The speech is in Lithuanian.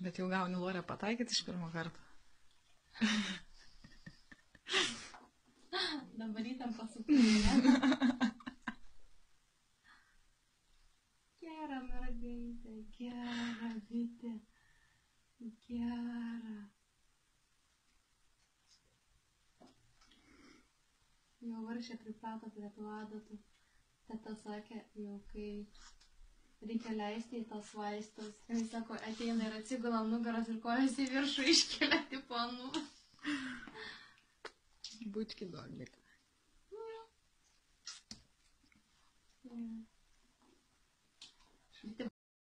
Bet jau gauni Lorę pataikyti iš pirmo karto. Dabar įtampa suprantu. Gera mergaitė, gera bitė, gera. Jau varšė priprato prie tų adatų. Teta sakė, jau kai reikia leisti į tos vaistus. Jis sako, ateina ir atsigula nugaras ir kojas į viršų iškelia, tipo, nu. Bučki doglik. Bitė